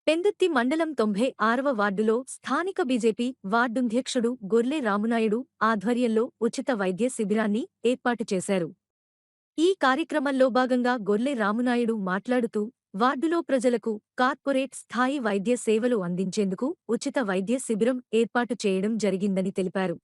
పెందుర్తి మండలం 96వ వార్డులో స్థానిక బీజేపీ వార్డుధ్యక్షుడు గొర్లె రామునాయుడు ఆధ్వర్యంలో ఉచిత వైద్య శిబిరాన్ని ఏర్పాటు చేశారు. ఈ కార్యక్రమంలో భాగంగా గొర్లె రామునాయుడు మాట్లాడుతూ వార్డులో ప్రజలకు కార్పొరేట్ స్థాయి వైద్య సేవలు అందించేందుకు ఉచిత వైద్య శిబిరం ఏర్పాటు చేయడం జరిగిందని తెలిపారు.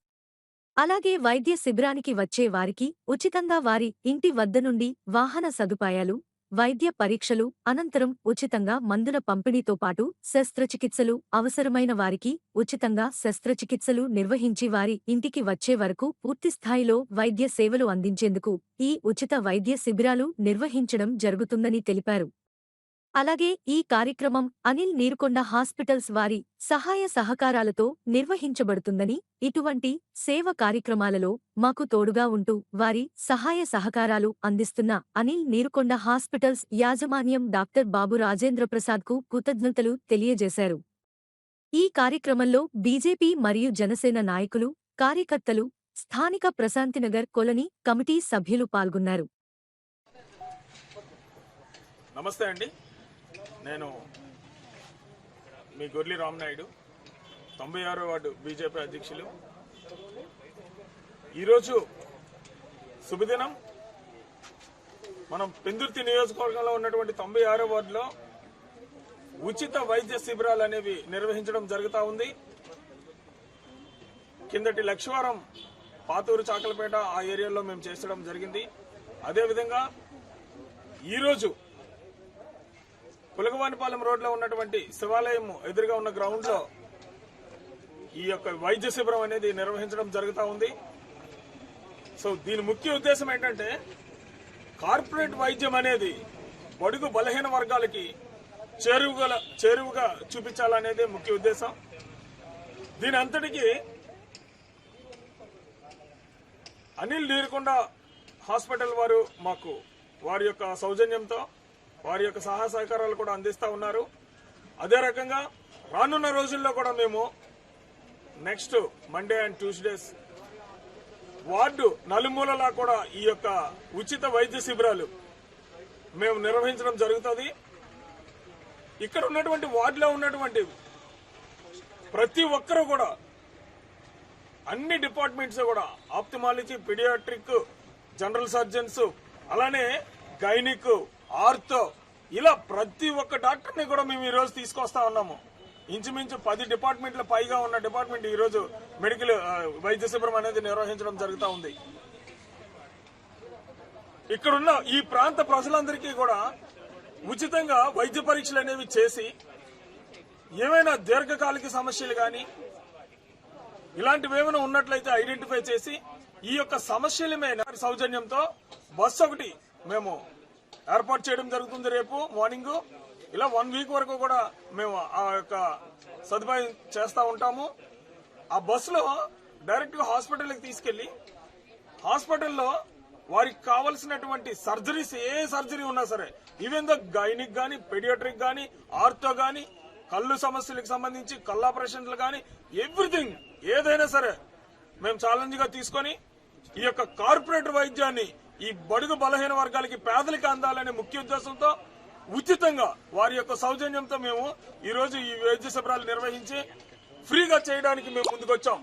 అలాగే వైద్య శిబిరానికి వచ్చే వారికి ఉచితంగా వారి ఇంటి వద్ద నుండి వాహన సదుపాయాలు, వైద్య పరీక్షలు అనంతరం ఉచితంగా మందుల పంపిణీతో పాటు శస్త్రచికిత్సలు అవసరమైన వారికి ఉచితంగా శస్త్రచికిత్సలు నిర్వహించి వారి ఇంటికి వచ్చే వరకు పూర్తిస్థాయిలో వైద్య సేవలు అందించేందుకు ఈ ఉచిత వైద్య శిబిరాలు నిర్వహించడం జరుగుతుందని తెలిపారు. అలాగే ఈ కార్యక్రమం అనిల్ నీరుకొండ హాస్పిటల్స్ వారి సహాయ సహకారాలతో నిర్వహించబడుతుందని, ఇటువంటి సేవ కార్యక్రమాలలో మాకు తోడుగా ఉంటూ వారి సహాయ సహకారాలు అందిస్తున్న అనిల్ నీరుకొండ హాస్పిటల్స్ యాజమాన్యం డాక్టర్ బాబు రాజేంద్రప్రసాద్కు కృతజ్ఞతలు తెలియజేశారు. ఈ కార్యక్రమంలో బీజేపీ మరియు జనసేన నాయకులు, కార్యకర్తలు, స్థానిక ప్రశాంతినగర్ కాలనీ కమిటీ సభ్యులు పాల్గొన్నారు. నమస్తే అండి, నేను మీ గొర్లె రామనాయుడు, 96వ వార్డు బీజేపీ అధ్యక్షులు. ఈరోజు శుభదినం. మనం పెందుర్తి నియోజకవర్గంలో ఉన్నటువంటి 96వ వార్డులో ఉచిత వైద్య శిబిరాలు అనేవి నిర్వహించడం జరుగుతూ ఉంది. కిందటి లక్షవారం పాతూరు చాకలపేట ఆ ఏరియాలో మేము చేసడం జరిగింది. అదేవిధంగా ఈరోజు పులగవానిపాలెం రోడ్లో ఉన్నటువంటి శివాలయం ఎదురుగా ఉన్న గ్రౌండ్ లో ఈ యొక్క వైద్య శిబిరం అనేది నిర్వహించడం జరుగుతూ ఉంది. సో దీని ముఖ్య ఉద్దేశం ఏంటంటే కార్పొరేట్ వైద్యం అనేది బడుగు బలహీన వర్గాలకి చేరువుగా చూపించాలనేది ముఖ్య ఉద్దేశం. దీని అంతటికి అనిల్ నీరుకొండ హాస్పిటల్ వారు మాకు వారి యొక్క సౌజన్యంతో వారి యొక్క సహాయ సహకారాలు కూడా అందిస్తూ ఉన్నారు. అదే రకంగా రానున్న రోజుల్లో కూడా మేము next Monday and Tuesdays ward నలుమూలలా కూడా ఈ యొక్క ఉచిత వైద్య శిబిరాలు మేము నిర్వహించడం జరుగుతుంది. ఇక్కడ ఉన్నటువంటి వార్డులో ఉన్నటువంటి ప్రతి ఒక్కరూ కూడా అన్ని డిపార్ట్మెంట్స్ కూడా ఆప్థమాలజీ, పీడియాట్రిక్, జనరల్ సర్జన్స్, అలానే గైనిక్, ఆర్థో, ఇలా ప్రతి ఒక్క డాక్టర్ని కూడా మేము ఈరోజు తీసుకొస్తా ఉన్నాము. ఇంచుమించు 10 డిపార్ట్మెంట్ల పైగా ఉన్న డిపార్ట్మెంట్ ఈరోజు మెడికల్ వైద్య శిబిరం అనేది నిర్వహించడం జరుగుతూ ఉంది. ఇక్కడున్న ఈ ప్రాంత ప్రజలందరికీ కూడా ఉచితంగా వైద్య పరీక్షలు అనేవి చేసి ఏమైనా దీర్ఘకాలిక సమస్యలు కానీ ఇలాంటివి ఏమైనా ఉన్నట్లయితే ఐడెంటిఫై చేసి ఈ యొక్క సమస్యల మీద సౌజన్యంతో బస్సు ఒకటి మేము ఏర్పాటు చేయడం జరుగుతుంది రేపు మార్నింగ్. ఇలా 1 వీక్ వరకు కూడా మేము ఆ యొక్క సదుపాయం చేస్తూ ఉంటాము. ఆ బస్సులో డైరెక్ట్ గా హాస్పిటల్కి తీసుకెళ్లి హాస్పిటల్లో వారికి కావలసినటువంటి సర్జరీస్, ఏ సర్జరీ ఉన్నా సరే, ఈవెన్ దో గైనిక్ గానీ, పెడియాట్రిక్ గానీ, ఆర్థో గానీ, కళ్ళు సమస్యలకు సంబంధించి కళ్ళు ఆపరేషన్లు గానీ, ఎవ్రీథింగ్ ఏదైనా సరే మేము ఛాలెంజ్ గా తీసుకొని ఈ యొక్క కార్పొరేట్ వైద్యాన్ని ఈ బడుగు బలహీన వర్గాలకి, పేదలకి అందాలనే ముఖ్య ఉద్దేశంతో ఉచితంగా వారి యొక్క సౌజన్యంతో మేము ఈరోజు ఈ వైద్య శిబిరాలు నిర్వహించి ఫ్రీగా చేయడానికి మేము ముందుకొచ్చాం.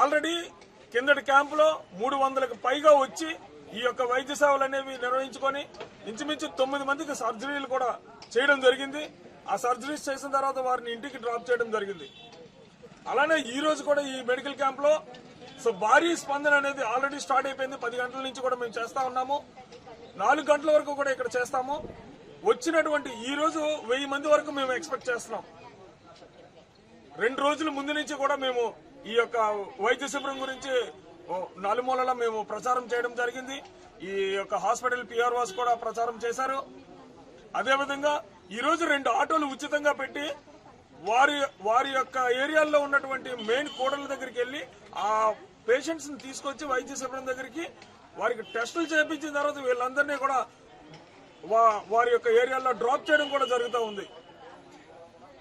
ఆల్రెడీ కిందటి క్యాంపులో 300కు పైగా వచ్చి ఈ యొక్క వైద్య సేవలు అనేవి నిర్వహించుకొని ఇంచుమించు 9 మందికి సర్జరీలు కూడా చేయడం జరిగింది. ఆ సర్జరీస్ చేసిన తర్వాత వారిని ఇంటికి డ్రాప్ చేయడం జరిగింది. అలానే ఈ రోజు కూడా ఈ మెడికల్ క్యాంప్ లో భారీ స్పందన అనేది ఆల్రెడీ స్టార్ట్ అయిపోయింది. 10 గంటల నుంచి కూడా మేము చేస్తా ఉన్నాము. 4 గంటల వరకు కూడా ఇక్కడ చేస్తాము. వచ్చినటువంటి ఈ రోజు 1000 మంది వరకు మేము ఎక్స్పెక్ట్ చేస్తున్నాం. 2 రోజుల ముందు నుంచి కూడా మేము ఈ యొక్క వైద్య శిబిరం గురించి నలుమూలలా మేము ప్రచారం చేయడం జరిగింది. ఈ యొక్క హాస్పిటల్ పిఆర్ఓస్ కూడా ప్రచారం చేశారు. అదేవిధంగా ఈ రోజు 2 ఆటోలు ఉచితంగా పెట్టి వారి యొక్క ఏరియాల్లో ఉన్నటువంటి మెయిన్ కూడళ్ల దగ్గరికి వెళ్లి ఆ పేషెంట్స్ ని తీసుకొచ్చి వైద్య శిబిరం దగ్గరికి వారికి టెస్టులు చేయించిన తర్వాత వీళ్ళందరినీ కూడా వారి యొక్క ఏరియాలో డ్రాప్ చేయడం కూడా జరుగుతూ ఉంది.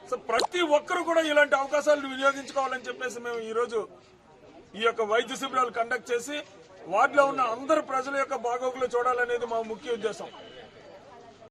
సో ప్రతి ఒక్కరు కూడా ఇలాంటి అవకాశాలను వినియోగించుకోవాలని చెప్పేసి మేము ఈ రోజు ఈ యొక్క వైద్య శిబిరాలు కండక్ట్ చేసి వార్డులో ఉన్న అందరు ప్రజల యొక్క బాగోగులు చూడాలనేది మా ముఖ్య ఉద్దేశం.